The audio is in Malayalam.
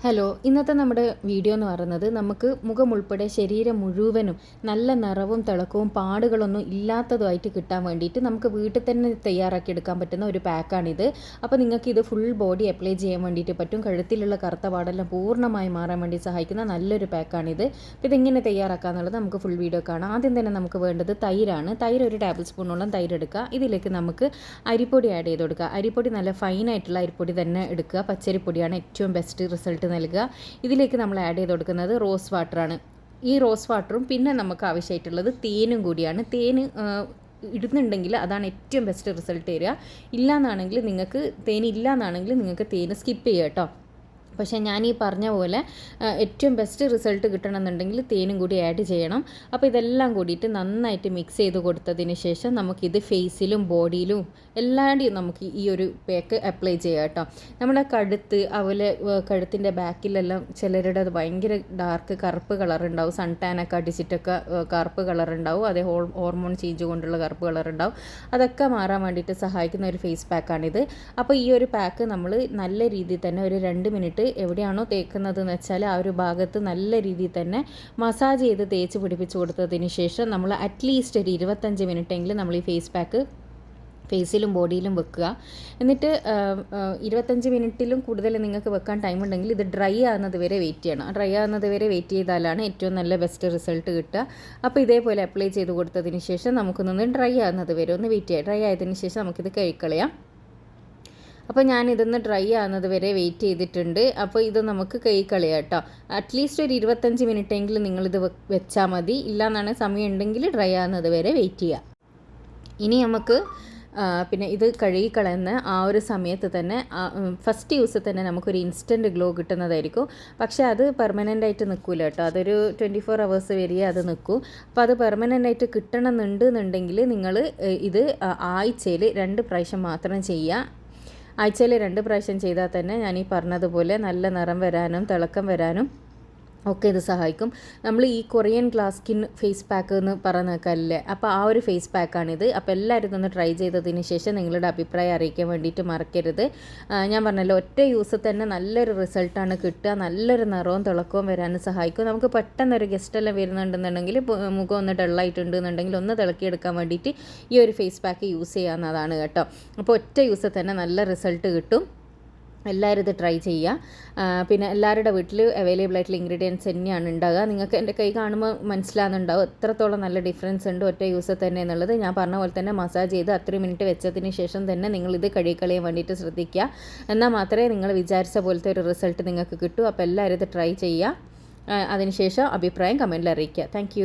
ഹലോ, ഇന്നത്തെ നമ്മുടെ വീഡിയോ എന്ന് പറയുന്നത് നമുക്ക് മുഖം ഉൾപ്പെടെ ശരീരം മുഴുവനും നല്ല നിറവും തിളക്കവും പാടുകളൊന്നും ഇല്ലാത്തതുമായിട്ട് കിട്ടാൻ വേണ്ടിയിട്ട് നമുക്ക് വീട്ടിൽ തന്നെ തയ്യാറാക്കി എടുക്കാൻ പറ്റുന്ന ഒരു പാക്കാണിത്. അപ്പോൾ നിങ്ങൾക്ക് ഇത് ഫുൾ ബോഡി അപ്ലൈ ചെയ്യാൻ വേണ്ടിയിട്ട് പറ്റും. കഴുത്തിലുള്ള കറുത്ത പാടെല്ലാം പൂർണ്ണമായി മാറാൻ വേണ്ടി സഹായിക്കുന്ന നല്ലൊരു പാക്കാണിത്. അപ്പോൾ ഇതെങ്ങനെ തയ്യാറാക്കാന്നുള്ളത് നമുക്ക് ഫുൾ വീഡിയോ കാണാം. ആദ്യം തന്നെ നമുക്ക് വേണ്ടത് തൈരാണ്. തൈര് ഒരു ടേബിൾ സ്പൂണോളം തൈര് എടുക്കുക. ഇതിലേക്ക് നമുക്ക് അരിപ്പൊടി ആഡ് ചെയ്ത് കൊടുക്കുക. അരിപ്പൊടി നല്ല ഫൈനായിട്ടുള്ള അരിപ്പൊടി തന്നെ എടുക്കുക. പച്ചരിപ്പൊടിയാണ് ഏറ്റവും ബെസ്റ്റ് റിസൾട്ട് നൽകുക. ഇതിലേക്ക് നമ്മൾ ആഡ് ചെയ്ത് കൊടുക്കുന്നത് റോസ് വാട്ടറാണ്. ഈ റോസ് വാട്ടറും പിന്നെ നമുക്ക് ആവശ്യമായിട്ടുള്ളത് തേനും കൂടിയാണ്. തേൻ ഇടുന്നുണ്ടെങ്കിൽ അതാണ് ഏറ്റവും ബെസ്റ്റ് റിസൾട്ട് തരിക. ഇല്ലയെന്നാണെങ്കിൽ നിങ്ങൾക്ക് തേൻ സ്കിപ്പ് ചെയ്യുക കേട്ടോ. പക്ഷേ ഞാൻ ഈ പറഞ്ഞ പോലെ ഏറ്റവും ബെസ്റ്റ് റിസൾട്ട് കിട്ടണമെന്നുണ്ടെങ്കിൽ തേനും കൂടി ആഡ് ചെയ്യണം. അപ്പോൾ ഇതെല്ലാം കൂടിയിട്ട് നന്നായിട്ട് മിക്സ് ചെയ്ത് കൊടുത്തതിന് ശേഷം നമുക്കിത് ഫേസിലും ബോഡിയിലും എല്ലാവരുടെയും നമുക്ക് ഈ ഒരു പാക്ക് അപ്ലൈ ചെയ്യാം കേട്ടോ. നമ്മുടെ കഴുത്ത് അതുപോലെ കഴുത്തിൻ്റെ ബാക്കിലെല്ലാം ചിലരുടെ അത് ഭയങ്കര ഡാർക്ക് കറുപ്പ് കളറുണ്ടാവും. സൺ ടാനൊക്കെ അടിച്ചിട്ടൊക്കെ കറുപ്പ് കളറുണ്ടാവും. അതേ ഹോർമോൺ ചേഞ്ച് കൊണ്ടുള്ള കറുപ്പ് കളറുണ്ടാവും. അതൊക്കെ മാറാൻ വേണ്ടിയിട്ട് സഹായിക്കുന്ന ഒരു ഫേസ് പാക്കാണിത്. അപ്പോൾ ഈ ഒരു പാക്ക് നമ്മൾ നല്ല രീതിയിൽ തന്നെ ഒരു 2 മിനിറ്റ് എവിടെയാണോ തേക്കുന്നതെന്ന് വെച്ചാൽ ആ ഒരു ഭാഗത്ത് നല്ല രീതിയിൽ തന്നെ മസാജ് ചെയ്ത് തേച്ച് പിടിപ്പിച്ച് കൊടുത്തതിന് ശേഷം നമ്മൾ അറ്റ്ലീസ്റ്റ് ഒരു 25 മിനിറ്റെങ്കിലും നമ്മൾ ഈ ഫേസ് പാക്ക് ഫേസിലും ബോഡിയിലും വെക്കുക. എന്നിട്ട് 25 മിനിറ്റിലും കൂടുതൽ നിങ്ങൾക്ക് വെക്കാൻ ടൈം ഉണ്ടെങ്കിൽ ഇത് ഡ്രൈ ആകുന്നത് വരെ വെയിറ്റ് ചെയ്യണം. ഡ്രൈ ആകുന്നത് വരെ വെയിറ്റ് ചെയ്താലാണ് ഏറ്റവും നല്ല ബെസ്റ്റ് റിസൾട്ട് കിട്ടുക. അപ്പോൾ ഇതേപോലെ അപ്ലൈ ചെയ്ത് കൊടുത്തതിന് ശേഷം നമുക്കൊന്ന് ഡ്രൈ ആകുന്നത് വരെ ഒന്ന് വെയിറ്റ് ചെയ്യാം. ഡ്രൈ ആയതിന് ശേഷം നമുക്കിത് കഴുകിക്കളയാം. അപ്പോൾ ഞാൻ ഇതൊന്ന് ഡ്രൈ ആകുന്നത് വരെ വെയിറ്റ് ചെയ്തിട്ടുണ്ട്. അപ്പോൾ ഇത് നമുക്ക് കഴുകിക്കളയാം കേട്ടോ. അറ്റ്ലീസ്റ്റ് ഒരു 25 മിനിറ്റെങ്കിലും നിങ്ങളിത് വെച്ചാൽ മതി. ഇല്ലയെന്നാണ് സമയം ഉണ്ടെങ്കിൽ ഡ്രൈ ആകുന്നത് വരെ വെയിറ്റ് ചെയ്യുക. ഇനി നമുക്ക് പിന്നെ ഇത് കഴുകിക്കളയുന്ന ആ ഒരു സമയത്ത് തന്നെ ഫസ്റ്റ് യൂസ് തന്നെ നമുക്കൊരു ഇൻസ്റ്റൻറ്റ് ഗ്ലോ കിട്ടുന്നതായിരിക്കും. പക്ഷേ അത് പെർമനൻ്റ് ആയിട്ട് നിൽക്കില്ല കേട്ടോ. അതൊരു 24 അവേഴ്സ് വരെ അത് നിൽക്കും. അപ്പോൾ അത് പെർമനൻ്റ് ആയിട്ട് കിട്ടണമെന്നുണ്ടെങ്കിൽ നിങ്ങൾ ഇത് ആഴ്ചയിൽ 2 പ്രാവശ്യം മാത്രം ചെയ്യുക. ആഴ്ചയിൽ 2 പ്രാവശ്യം ചെയ്താൽ തന്നെ ഞാൻ ഈ പറഞ്ഞതുപോലെ നല്ല നിറം വരാനും തിളക്കം വരാനും ഒക്കെ ഇത് സഹായിക്കും. നമ്മൾ ഈ Korean glass skin face pack എന്ന് പറഞ്ഞേക്കല്ലേ, അപ്പോൾ ആ ഒരു ഫേസ് പാക്കാണിത്. അപ്പോൾ എല്ലാവരും ഇതൊന്ന് ട്രൈ ചെയ്തതിന് ശേഷം നിങ്ങളുടെ അഭിപ്രായം അറിയിക്കാൻ വേണ്ടിയിട്ട് മറക്കരുത്. ഞാൻ പറഞ്ഞല്ലോ, ഒറ്റ യൂസ് തന്നെ നല്ലൊരു റിസൾട്ടാണ് കിട്ടുക. നല്ലൊരു നിറവും തിളക്കവും വരാനും സഹായിക്കും. നമുക്ക് പെട്ടെന്നൊരു ഗസ്റ്റെല്ലാം വരുന്നുണ്ടെന്നുണ്ടെങ്കിൽ മുഖം ഒന്ന് ഡള്ളായിട്ടുണ്ടെന്നുണ്ടെങ്കിൽ ഒന്ന് തിളക്കിയെടുക്കാൻ വേണ്ടിയിട്ട് ഈ ഒരു ഫേസ് പാക്ക് യൂസ് ചെയ്യാവുന്നതാണ് കേട്ടോ. അപ്പോൾ ഒറ്റ യൂസ് തന്നെ നല്ല റിസൾട്ട് കിട്ടും. എല്ലാവരും ഇത് ട്രൈ ചെയ്യുക. പിന്നെ എല്ലാവരുടെ വീട്ടിൽ അവൈലബിൾ ആയിട്ടുള്ള ഇൻഗ്രീഡിയൻസ് തന്നെയാണ് ഉണ്ടാകുക. നിങ്ങൾക്ക് എൻ്റെ കൈ കാണുമ്പോൾ മനസ്സിലാകുന്നുണ്ടാവും എത്രത്തോളം നല്ല ഡിഫറൻസ് ഉണ്ട് ഒറ്റ യൂസ് തന്നെ എന്നുള്ളത്. ഞാൻ പറഞ്ഞ പോലെ തന്നെ മസാജ് ചെയ്ത് 3 മിനിറ്റ് വെച്ചതിന് ശേഷം തന്നെ നിങ്ങളിത് കഴുകിക്കളയാൻ വേണ്ടിയിട്ട് ശ്രദ്ധിക്കുക. എന്നാൽ മാത്രമേ നിങ്ങൾ വിചാരിച്ച പോലത്തെ ഒരു റിസൾട്ട് നിങ്ങൾക്ക് കിട്ടൂ. അപ്പോൾ എല്ലാവരും ഇത് ട്രൈ ചെയ്യുക. അതിനുശേഷം അഭിപ്രായം കമൻറ്റിൽ അറിയിക്കുക. താങ്ക്